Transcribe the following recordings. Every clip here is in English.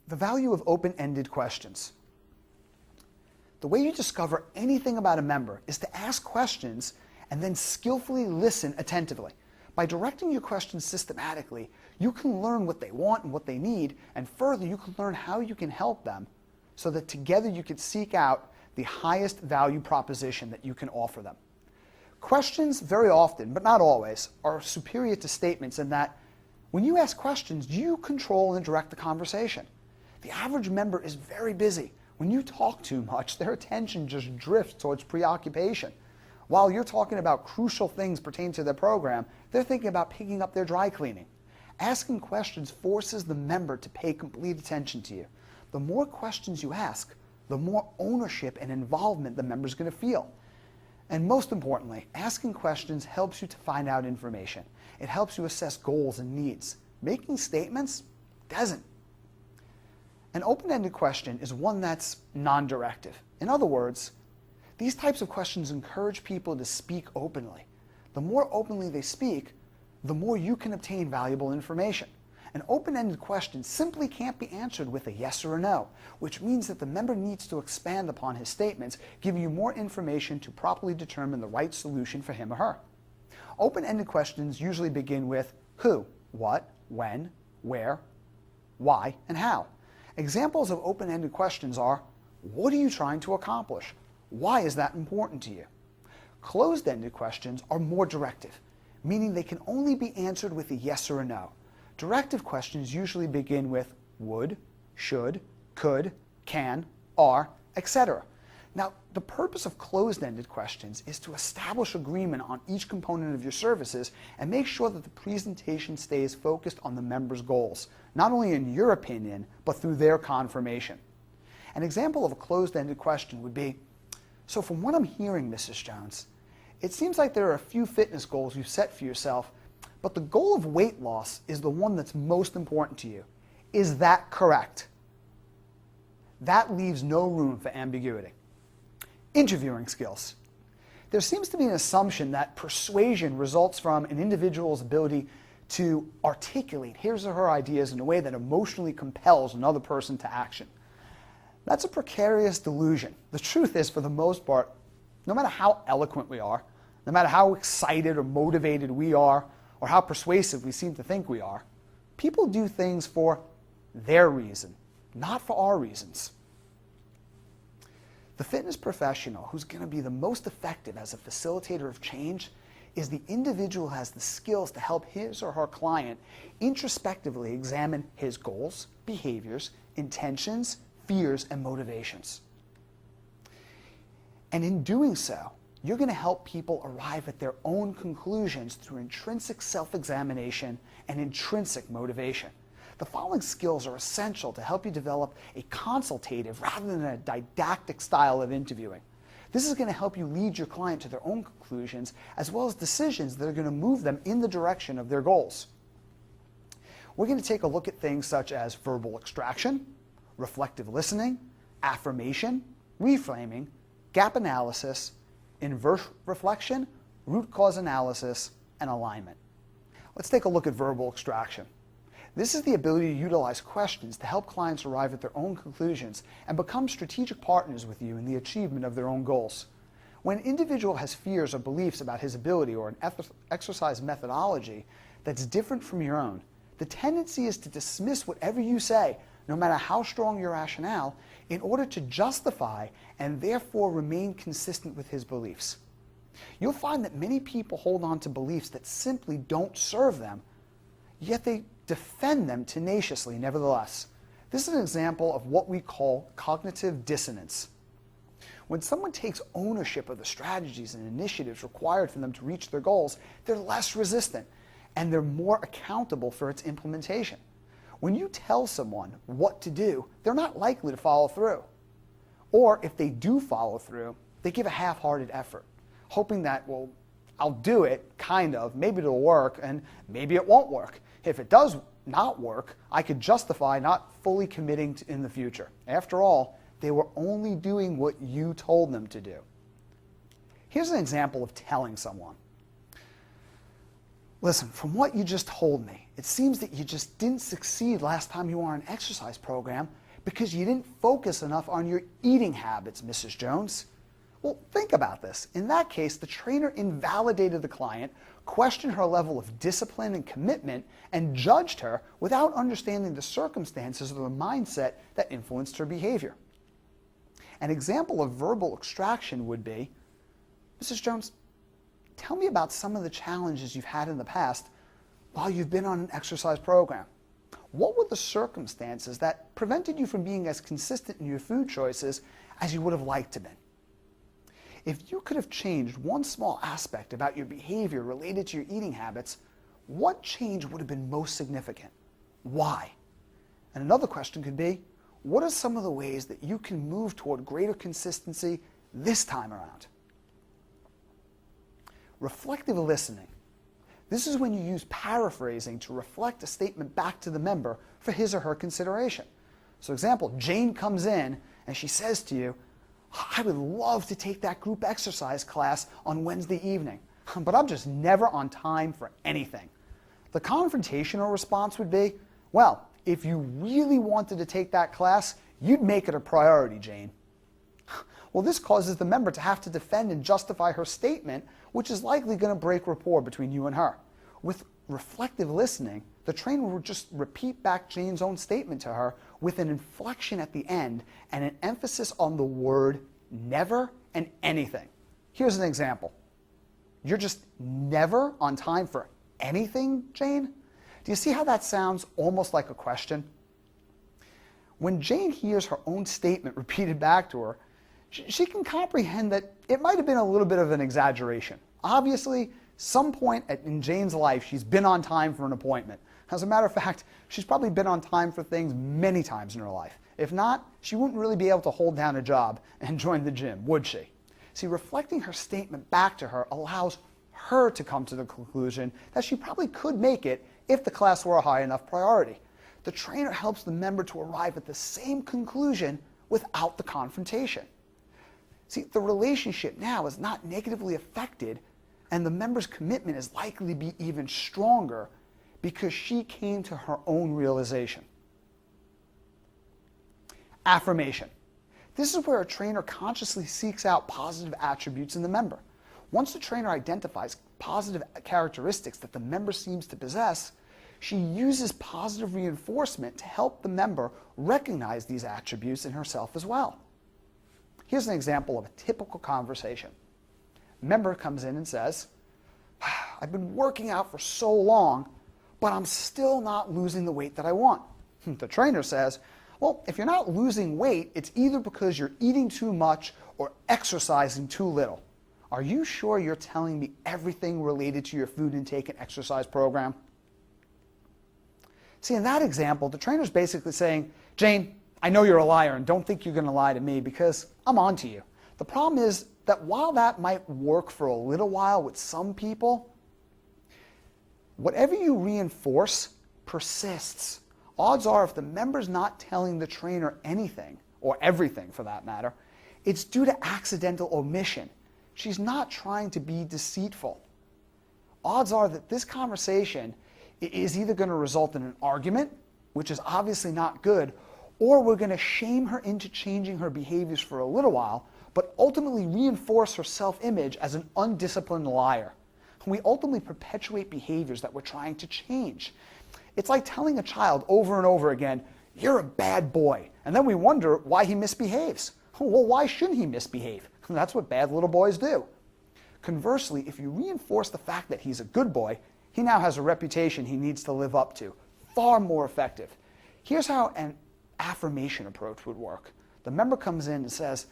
The value of open-ended questions. The way you discover anything about a member is to ask questions and then skillfully listen attentively. By directing your questions systematically, you can learn what they want and what they need, and further, you can learn how you can help them so that together you can seek out the highest value proposition that you can offer them. Questions very often, but not always, are superior to statements in that when you ask questions, you control and direct the conversation. The average member is very busy. When you talk too much, their attention just drifts towards preoccupation. While you're talking about crucial things pertaining to their program, they're thinking about picking up their dry cleaning. Asking questions forces the member to pay complete attention to you. The more questions you ask, the more ownership and involvement the member's going to feel. And most importantly, asking questions helps you to find out information. It helps you assess goals and needs. Making statements doesn't. An open-ended question is one that's non-directive. In other words, these types of questions encourage people to speak openly. The more openly they speak, the more you can obtain valuable information. An open-ended question simply can't be answered with a yes or a no, which means that the member needs to expand upon his statements, giving you more information to properly determine the right solution for him or her. Open-ended questions usually begin with who, what, when, where, why, and how. Examples of open-ended questions are, what are you trying to accomplish? Why is that important to you? Closed-ended questions are more directive, meaning they can only be answered with a yes or a no. Directive questions usually begin with would, should, could, can, are, etc. Now, the purpose of closed-ended questions is to establish agreement on each component of your services and make sure that the presentation stays focused on the member's goals, not only in your opinion, but through their confirmation. An example of a closed-ended question would be, so from what I'm hearing, Mrs. Jones, it seems like there are a few fitness goals you've set for yourself, but the goal of weight loss is the one that's most important to you. Is that correct? That leaves no room for ambiguity. Interviewing skills. There seems to be an assumption that persuasion results from an individual's ability to articulate his or her ideas in a way that emotionally compels another person to action. That's a precarious delusion. The truth is, for the most part, no matter how eloquent we are, no matter how excited or motivated we are, or how persuasive we seem to think we are, people do things for their reason, not for our reasons. The fitness professional who's going to be the most effective as a facilitator of change is the individual who has the skills to help his or her client introspectively examine his goals, behaviors, intentions, fears, and motivations. And in doing so, you're going to help people arrive at their own conclusions through intrinsic self-examination and intrinsic motivation. The following skills are essential to help you develop a consultative rather than a didactic style of interviewing. This is going to help you lead your client to their own conclusions as well as decisions that are going to move them in the direction of their goals. We're going to take a look at things such as verbal extraction, reflective listening, affirmation, reframing, gap analysis, inverse reflection, root cause analysis, and alignment. Let's take a look at verbal extraction. This is the ability to utilize questions to help clients arrive at their own conclusions and become strategic partners with you in the achievement of their own goals. When an individual has fears or beliefs about his ability or an exercise methodology that's different from your own, the tendency is to dismiss whatever you say, no matter how strong your rationale, in order to justify and therefore remain consistent with his beliefs. You'll find that many people hold on to beliefs that simply don't serve them, yet they defend them tenaciously nevertheless. This is an example of what we call cognitive dissonance. When someone takes ownership of the strategies and initiatives required for them to reach their goals, they're less resistant and they're more accountable for its implementation. When you tell someone what to do, they're not likely to follow through. Or if they do follow through, they give a half-hearted effort, hoping that, well, I'll do it, kind of, maybe it'll work, and maybe it won't work. If it does not work, I could justify not fully committing in the future. After all, they were only doing what you told them to do. Here's an example of telling someone. Listen, from what you just told me, it seems that you just didn't succeed last time you were on an exercise program because you didn't focus enough on your eating habits, Mrs. Jones. Well, think about this. In that case, the trainer invalidated the client, questioned her level of discipline and commitment, and judged her without understanding the circumstances or the mindset that influenced her behavior. An example of verbal extraction would be, Mrs. Jones, tell me about some of the challenges you've had in the past while you've been on an exercise program. What were the circumstances that prevented you from being as consistent in your food choices as you would have liked to be? If you could have changed one small aspect about your behavior related to your eating habits, what change would have been most significant? Why? And another question could be, what are some of the ways that you can move toward greater consistency this time around? Reflective listening. This is when you use paraphrasing to reflect a statement back to the member for his or her consideration. So example, Jane comes in and she says to you, I would love to take that group exercise class on Wednesday evening, but I'm just never on time for anything. The confrontational response would be, well, if you really wanted to take that class, you'd make it a priority, Jane. Well, this causes the member to have to defend and justify her statement, which is likely going to break rapport between you and her. With reflective listening, the trainer will just repeat back Jane's own statement to her with an inflection at the end and an emphasis on the word never and anything. Here's an example. You're just never on time for anything, Jane? Do you see how that sounds almost like a question? When Jane hears her own statement repeated back to her, she can comprehend that it might have been a little bit of an exaggeration. Obviously, some point in Jane's life, she's been on time for an appointment. As a matter of fact, she's probably been on time for things many times in her life. If not, she wouldn't really be able to hold down a job and join the gym, would she? See, reflecting her statement back to her allows her to come to the conclusion that she probably could make it if the class were a high enough priority. The trainer helps the member to arrive at the same conclusion without the confrontation. See, the relationship now is not negatively affected, and the member's commitment is likely to be even stronger because she came to her own realization. Affirmation. This is where a trainer consciously seeks out positive attributes in the member. Once the trainer identifies positive characteristics that the member seems to possess, she uses positive reinforcement to help the member recognize these attributes in herself as well. Here's an example of a typical conversation. A member comes in and says, I've been working out for so long, but I'm still not losing the weight that I want. The trainer says, well, if you're not losing weight, it's either because you're eating too much or exercising too little. Are you sure you're telling me everything related to your food intake and exercise program? See, in that example, the trainer's basically saying, Jane, I know you're a liar and don't think you're going to lie to me because I'm on to you. The problem is that while that might work for a little while with some people, whatever you reinforce persists. Odds are if the member's not telling the trainer anything, or everything for that matter, it's due to accidental omission. She's not trying to be deceitful. Odds are that this conversation is either going to result in an argument, which is obviously not good, or we're going to shame her into changing her behaviors for a little while, but ultimately reinforce her self-image as an undisciplined liar. We ultimately perpetuate behaviors that we're trying to change. It's like telling a child over and over again, you're a bad boy, and then we wonder why he misbehaves. Well, why shouldn't he misbehave? That's what bad little boys do. Conversely, if you reinforce the fact that he's a good boy, he now has a reputation he needs to live up to. Far more effective. Here's how an affirmation approach would work. The member comes in and says,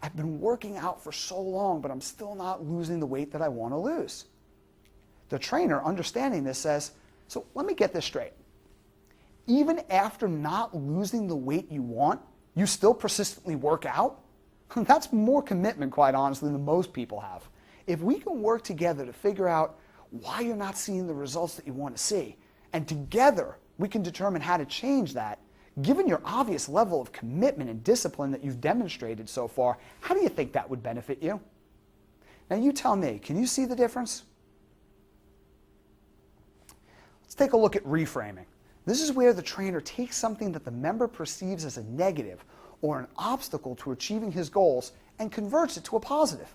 I've been working out for so long, but I'm still not losing the weight that I want to lose. The trainer, understanding this, says, so let me get this straight. Even after not losing the weight you want, you still persistently work out? That's more commitment, quite honestly, than most people have. If we can work together to figure out why you're not seeing the results that you want to see, and together we can determine how to change that, given your obvious level of commitment and discipline that you've demonstrated so far, how do you think that would benefit you? Now you tell me, can you see the difference? take a look at reframing. This is where the trainer takes something that the member perceives as a negative or an obstacle to achieving his goals and converts it to a positive.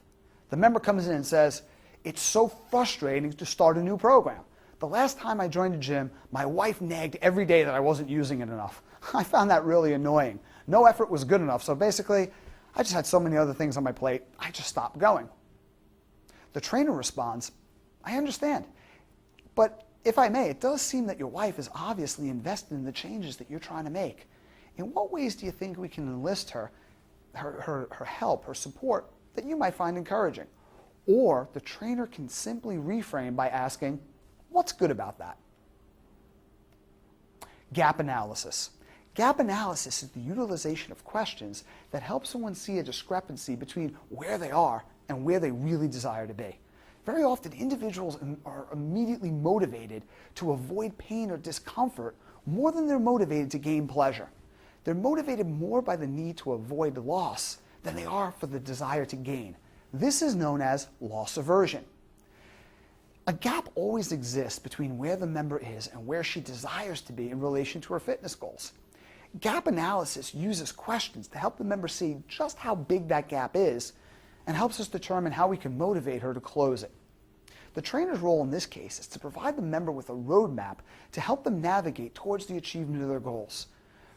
The member comes in and says, "It's so frustrating to start a new program. The last time I joined a gym, my wife nagged every day that I wasn't using it enough. I found that really annoying. No effort was good enough, so basically, I just had so many other things on my plate, I just stopped going." The trainer responds, "I understand, but if I may, it does seem that your wife is obviously invested in the changes that you're trying to make. In what ways do you think we can enlist her help, her support that you might find encouraging?" Or the trainer can simply reframe by asking, "What's good about that?" Gap analysis. Gap analysis is the utilization of questions that help someone see a discrepancy between where they are and where they really desire to be. Very often, individuals are immediately motivated to avoid pain or discomfort more than they're motivated to gain pleasure. They're motivated more by the need to avoid loss than they are for the desire to gain. This is known as loss aversion. A gap always exists between where the member is and where she desires to be in relation to her fitness goals. Gap analysis uses questions to help the member see just how big that gap is and helps us determine how we can motivate her to close it. The trainer's role in this case is to provide the member with a roadmap to help them navigate towards the achievement of their goals.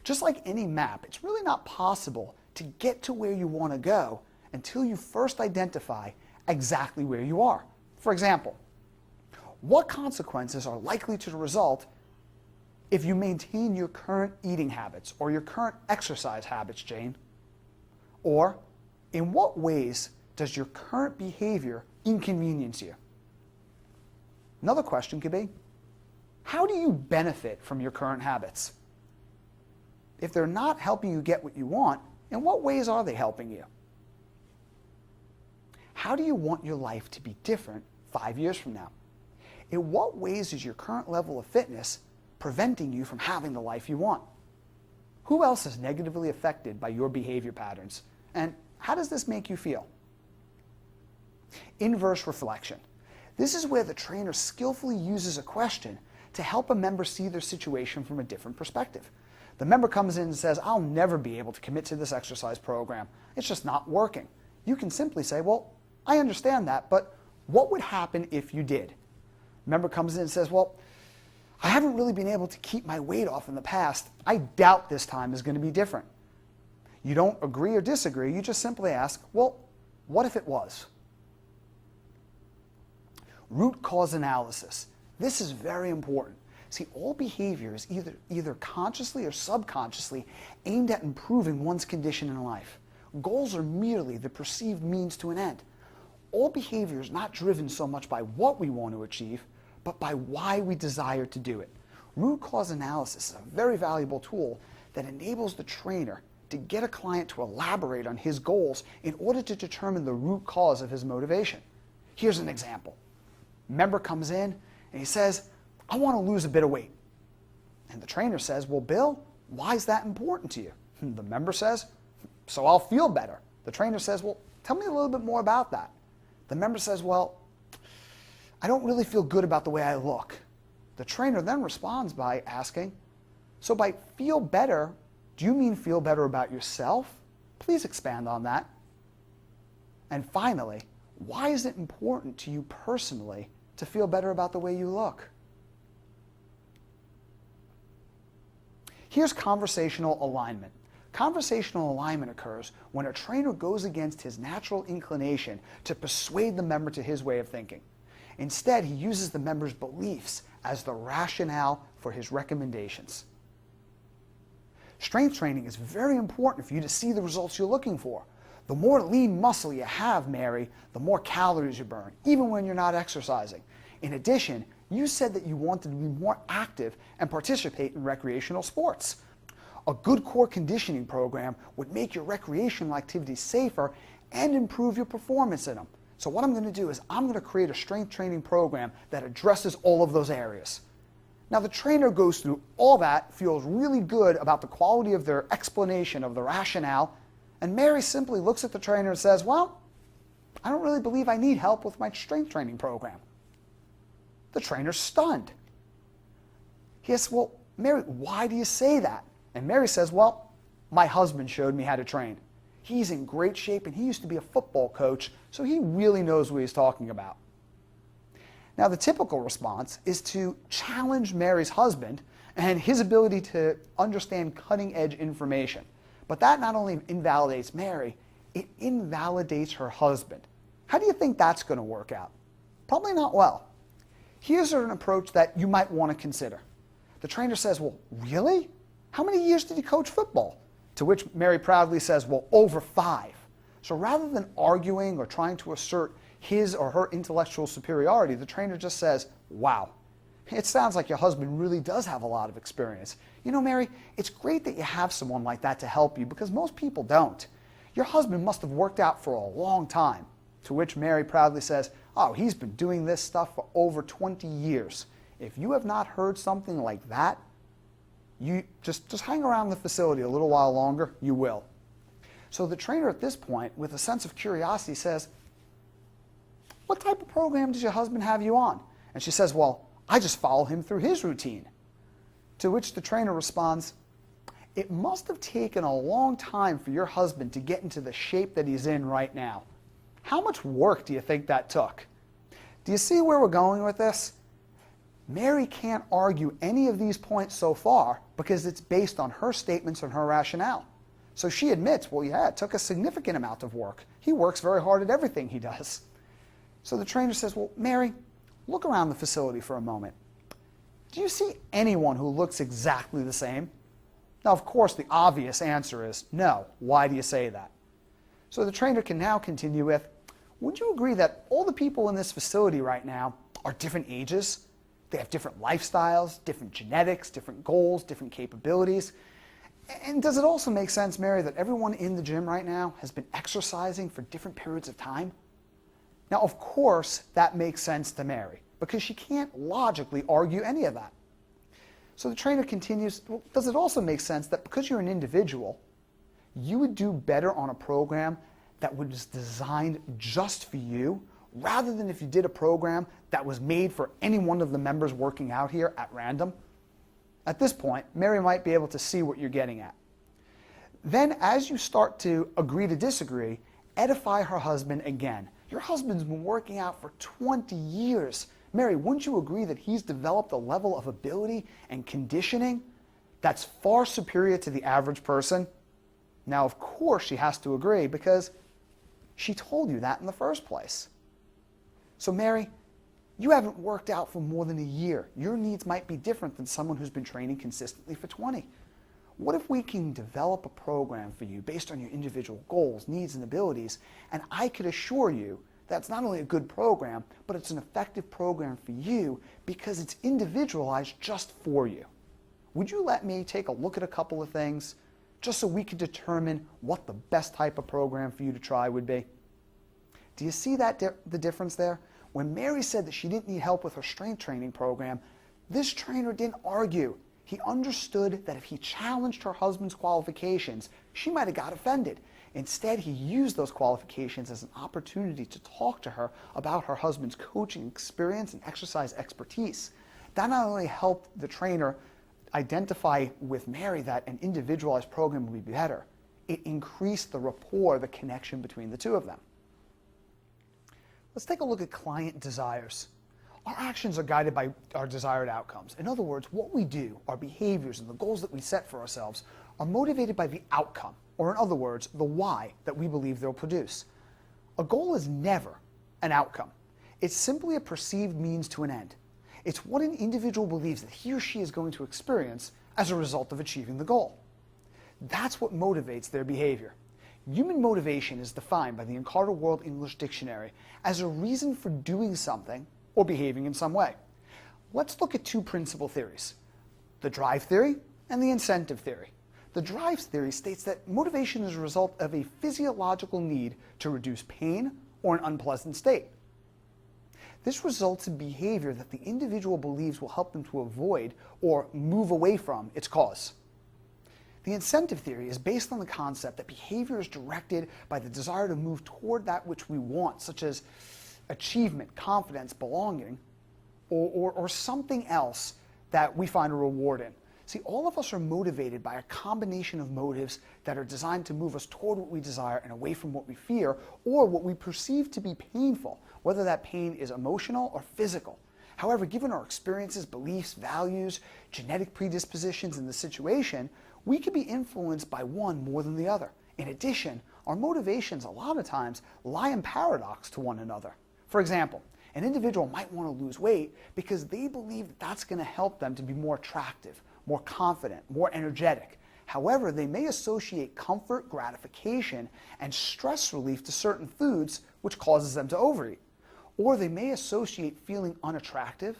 Just like any map, it's really not possible to get to where you want to go until you first identify exactly where you are. For example, what consequences are likely to result if you maintain your current eating habits or your current exercise habits, Jane? Or, in what ways does your current behavior inconvenience you? Another question could be, how do you benefit from your current habits? If they're not helping you get what you want, in what ways are they helping you? How do you want your life to be different 5 years from now? In what ways is your current level of fitness preventing you from having the life you want? Who else is negatively affected by your behavior patterns? And how does this make you feel? Inverse reflection. This is where the trainer skillfully uses a question to help a member see their situation from a different perspective. The member comes in and says, "I'll never be able to commit to this exercise program. It's just not working." You can simply say, "Well, I understand that, but what would happen if you did?" The member comes in and says, "Well, I haven't really been able to keep my weight off in the past. I doubt this time is going to be different." You don't agree or disagree, you just simply ask, "Well, what if it was?" Root cause analysis. This is very important. See, all behavior is either consciously or subconsciously aimed at improving one's condition in life. Goals are merely the perceived means to an end. All behavior is not driven so much by what we want to achieve, but by why we desire to do it. Root cause analysis is a very valuable tool that enables the trainer to get a client to elaborate on his goals in order to determine the root cause of his motivation. Here's an example. Member comes in and he says, "I want to lose a bit of weight." And the trainer says, "Well, Bill, why is that important to you?" The member says, "So I'll feel better." The trainer says, "Well, tell me a little bit more about that." The member says, "Well, I don't really feel good about the way I look." The trainer then responds by asking, "So by feel better, do you mean feel better about yourself? Please expand on that." And finally, why is it important to you personally to feel better about the way you look? Here's conversational alignment. Conversational alignment occurs when a trainer goes against his natural inclination to persuade the member to his way of thinking. Instead, he uses the member's beliefs as the rationale for his recommendations. Strength training is very important for you to see the results you're looking for. The more lean muscle you have, Mary, the more calories you burn, even when you're not exercising. In addition, you said that you wanted to be more active and participate in recreational sports. A good core conditioning program would make your recreational activities safer and improve your performance in them. So what I'm going to do is I'm going to create a strength training program that addresses all of those areas. Now the trainer goes through all that, feels really good about the quality of their explanation of the rationale, and Mary simply looks at the trainer and says, "Well, I don't really believe I need help with my strength training program." The trainer's stunned. He asks, well, Mary, why do you say that? And Mary says, well, my husband showed me how to train. He's in great shape and he used to be a football coach, so he really knows what he's talking about. Now, the typical response is to challenge Mary's husband and his ability to understand cutting-edge information. But that not only invalidates Mary, it invalidates her husband. How do you think that's going to work out? Probably not well. Here's an approach that you might want to consider. The trainer says, well, really? How many years did he coach football? To which Mary proudly says, well, over 5. So rather than arguing or trying to assert his or her intellectual superiority, the trainer just says, wow, it sounds like your husband really does have a lot of experience. You know, Mary, it's great that you have someone like that to help you because most people don't. Your husband must have worked out for a long time. To which Mary proudly says, oh, he's been doing this stuff for over 20 years. If you have not heard something like that, you just hang around the facility a little while longer, you will. So the trainer at this point, with a sense of curiosity, says, what type of program does your husband have you on? And she says, well, I just follow him through his routine. To which the trainer responds, it must have taken a long time for your husband to get into the shape that he's in right now. How much work do you think that took? Do you see where we're going with this? Mary can't argue any of these points so far because it's based on her statements and her rationale. So she admits, well, yeah, it took a significant amount of work. He works very hard at everything he does. So the trainer says, well, Mary, look around the facility for a moment. Do you see anyone who looks exactly the same? Now, of course, the obvious answer is no. Why do you say that? So the trainer can now continue with, would you agree that all the people in this facility right now are different ages? They have different lifestyles, different genetics, different goals, different capabilities. And does it also make sense, Mary, that everyone in the gym right now has been exercising for different periods of time? Now, of course, that makes sense to Mary because she can't logically argue any of that. So the trainer continues, well, does it also make sense that because you're an individual, you would do better on a program that was designed just for you rather than if you did a program that was made for any one of the members working out here at random? At this point, Mary might be able to see what you're getting at. Then, as you start to agree to disagree, edify her husband again. Your husband's been working out for 20 years. Mary, wouldn't you agree that he's developed a level of ability and conditioning that's far superior to the average person? Now, of course, she has to agree because she told you that in the first place. So, Mary, you haven't worked out for more than a year. Your needs might be different than someone who's been training consistently for 20. What if we can develop a program for you based on your individual goals, needs, and abilities, and I could assure you that's not only a good program, but it's an effective program for you because it's individualized just for you. Would you let me take a look at a couple of things just so we could determine what the best type of program for you to try would be? Do you see that the difference there? When Mary said that she didn't need help with her strength training program, this trainer didn't argue. He understood that if he challenged her husband's qualifications, she might have got offended. Instead, he used those qualifications as an opportunity to talk to her about her husband's coaching experience and exercise expertise. That not only helped the trainer identify with Mary that an individualized program would be better, it increased the rapport, the connection between the two of them. Let's take a look at client desires. Our actions are guided by our desired outcomes. In other words, what we do, our behaviors, and the goals that we set for ourselves are motivated by the outcome, or in other words, the why that we believe they'll produce. A goal is never an outcome. It's simply a perceived means to an end. It's what an individual believes that he or she is going to experience as a result of achieving the goal. That's what motivates their behavior. Human motivation is defined by the Encarta World English Dictionary as a reason for doing something or behaving in some way. Let's look at two principal theories, the drive theory and the incentive theory. The drive theory states that motivation is a result of a physiological need to reduce pain or an unpleasant state. This results in behavior that the individual believes will help them to avoid or move away from its cause. The incentive theory is based on the concept that behavior is directed by the desire to move toward that which we want, such as achievement, confidence, belonging, or something else that we find a reward in. See, all of us are motivated by a combination of motives that are designed to move us toward what we desire and away from what we fear or what we perceive to be painful, whether that pain is emotional or physical. However, given our experiences, beliefs, values, genetic predispositions in the situation, we can be influenced by one more than the other. In addition, our motivations a lot of times lie in paradox to one another. For example, an individual might want to lose weight because they believe that that's going to help them to be more attractive, more confident, more energetic. However, they may associate comfort, gratification, and stress relief to certain foods, which causes them to overeat. Or they may associate feeling unattractive,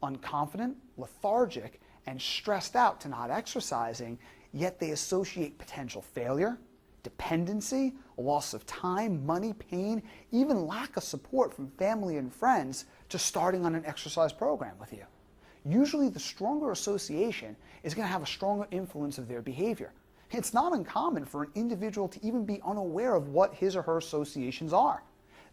unconfident, lethargic, and stressed out to not exercising, yet they associate potential failure, dependency, loss of time, money, pain, even lack of support from family and friends to starting on an exercise program with you. Usually the stronger association is going to have a stronger influence of their behavior. It's not uncommon for an individual to even be unaware of what his or her associations are.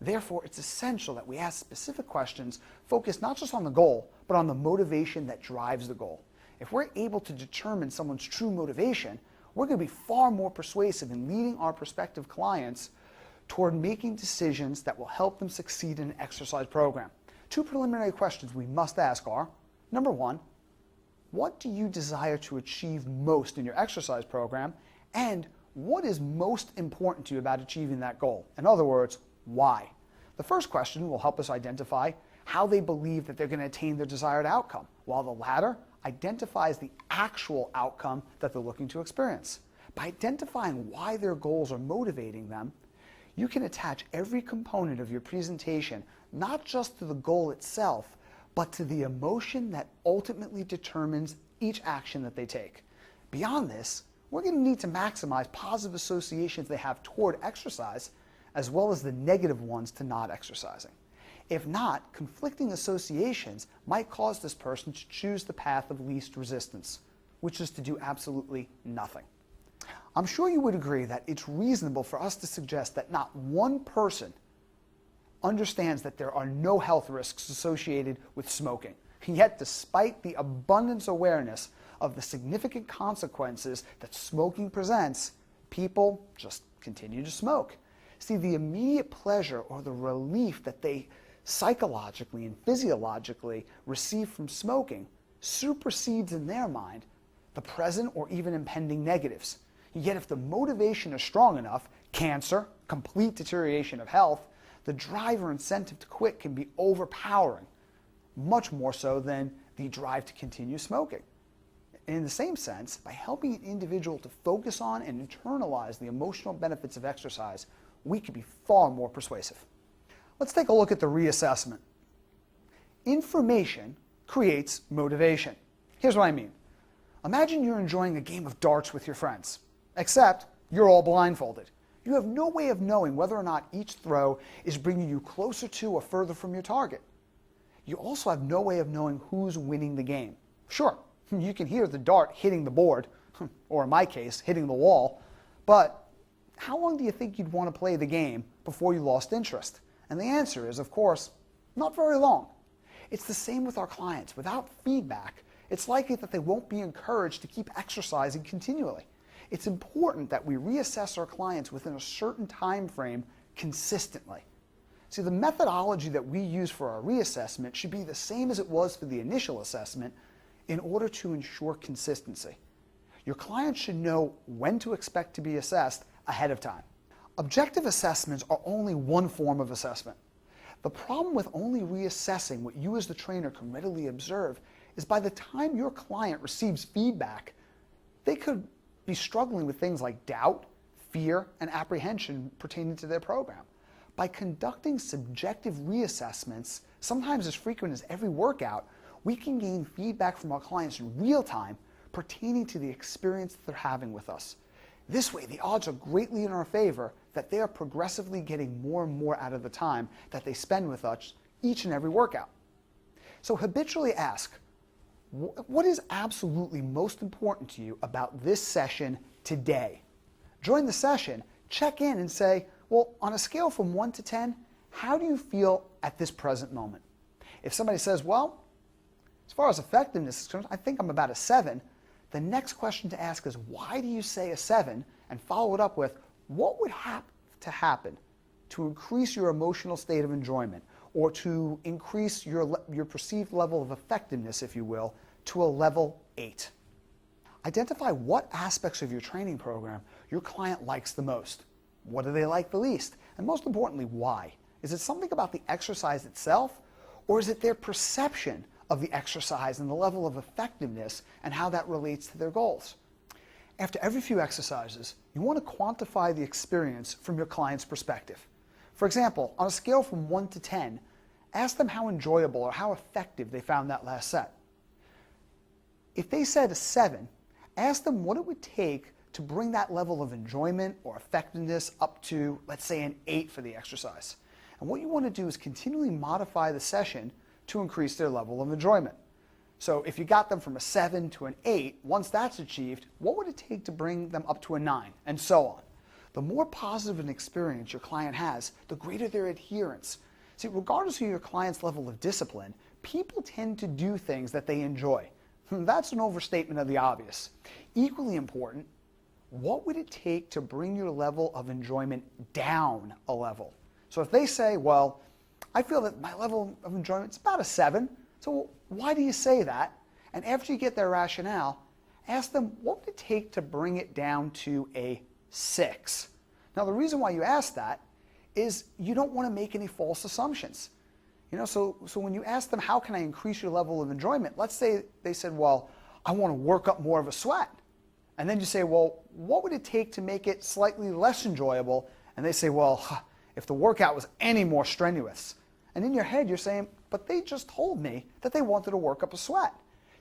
Therefore, it's essential that we ask specific questions focused not just on the goal, but on the motivation that drives the goal. If we're able to determine someone's true motivation, we're going to be far more persuasive in leading our prospective clients toward making decisions that will help them succeed in an exercise program. 2 preliminary questions we must ask are, number 1, what do you desire to achieve most in your exercise program? And what is most important to you about achieving that goal? In other words, why? The first question will help us identify how they believe that they're going to attain their desired outcome, while the latter identifies the actual outcome that they're looking to experience. By identifying why their goals are motivating them, you can attach every component of your presentation not just to the goal itself, but to the emotion that ultimately determines each action that they take. Beyond this, we're going to need to maximize positive associations they have toward exercise, as well as the negative ones to not exercising. If not, conflicting associations might cause this person to choose the path of least resistance, which is to do absolutely nothing. I'm sure you would agree that it's reasonable for us to suggest that not one person understands that there are no health risks associated with smoking. Yet, despite the abundance awareness of the significant consequences that smoking presents, people just continue to smoke. See, the immediate pleasure or the relief that they psychologically and physiologically receive from smoking supersedes in their mind the present or even impending negatives. Yet if the motivation is strong enough, cancer, complete deterioration of health, the drive or incentive to quit can be overpowering, much more so than the drive to continue smoking. In the same sense, by helping an individual to focus on and internalize the emotional benefits of exercise, we can be far more persuasive. Let's take a look at the reassessment. Information creates motivation. Here's what I mean. Imagine you're enjoying a game of darts with your friends, except you're all blindfolded. You have no way of knowing whether or not each throw is bringing you closer to or further from your target. You also have no way of knowing who's winning the game. Sure, you can hear the dart hitting the board, or in my case, hitting the wall, but how long do you think you'd want to play the game before you lost interest? And the answer is, of course, not very long. It's the same with our clients. Without feedback, it's likely that they won't be encouraged to keep exercising continually. It's important that we reassess our clients within a certain time frame consistently. See, the methodology that we use for our reassessment should be the same as it was for the initial assessment in order to ensure consistency. Your clients should know when to expect to be assessed ahead of time. Objective assessments are only one form of assessment. The problem with only reassessing what you as the trainer can readily observe is by the time your client receives feedback, they could be struggling with things like doubt, fear, and apprehension pertaining to their program. By conducting subjective reassessments, sometimes as frequent as every workout, we can gain feedback from our clients in real time pertaining to the experience that they're having with us. This way, the odds are greatly in our favor that they are progressively getting more and more out of the time that they spend with us each and every workout. So habitually ask, what is absolutely most important to you about this session today? During the session, check in and say, well, on a scale from 1 to 10, how do you feel at this present moment? If somebody says, well, As far as effectiveness is concerned, I think I'm about a 7. The next question to ask is, why do you say a 7? And follow it up with, what would have to happen to increase your emotional state of enjoyment, or to increase your perceived level of effectiveness, if you will, to a level 8? Identify what aspects of your training program your client likes the most. What do they like the least? And most importantly, why? Is it something about the exercise itself, or is it their perception of the exercise and the level of effectiveness and how that relates to their goals? After every few exercises, you want to quantify the experience from your client's perspective. For example, on a scale from 1 to 10, ask them how enjoyable or how effective they found that last set. If they said a 7, ask them what it would take to bring that level of enjoyment or effectiveness up to, let's say, an 8 for the exercise. And what you want to do is continually modify the session to increase their level of enjoyment. So if you got them from a 7 to an 8, once that's achieved, what would it take to bring them up to a 9, and so on? The more positive an experience your client has, the greater their adherence. See, regardless of your client's level of discipline, people tend to do things that they enjoy. That's an overstatement of the obvious. Equally important, what would it take to bring your level of enjoyment down a level? So if they say, well, I feel that my level of enjoyment is about a 7, so why do you say that? And after you get their rationale, ask them, what would it take to bring it down to a 6? Now, the reason why you ask that is you don't want to make any false assumptions. So when you ask them, how can I increase your level of enjoyment? Let's say they said, well, I want to work up more of a sweat. And then you say, well, what would it take to make it slightly less enjoyable? And they say, well, if the workout was any more strenuous. And in your head, you're saying, but they just told me that they wanted to work up a sweat.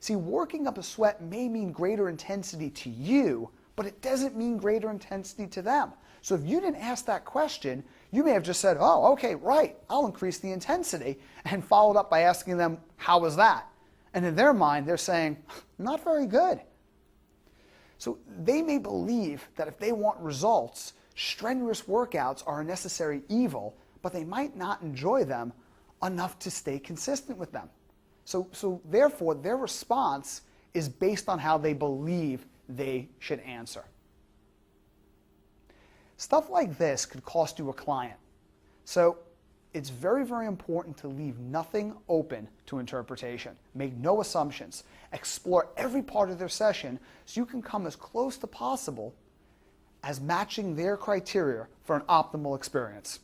See, working up a sweat may mean greater intensity to you, but it doesn't mean greater intensity to them. So if you didn't ask that question, you may have just said, oh, okay, right, I'll increase the intensity, and followed up by asking them, how was that? And in their mind, they're saying, not very good. So they may believe that if they want results, strenuous workouts are a necessary evil, but they might not enjoy them enough to stay consistent with them. So therefore, their response is based on how they believe they should answer. Stuff like this could cost you a client. So it's very, very important to leave nothing open to interpretation. Make no assumptions. Explore every part of their session so you can come as close to possible as matching their criteria for an optimal experience.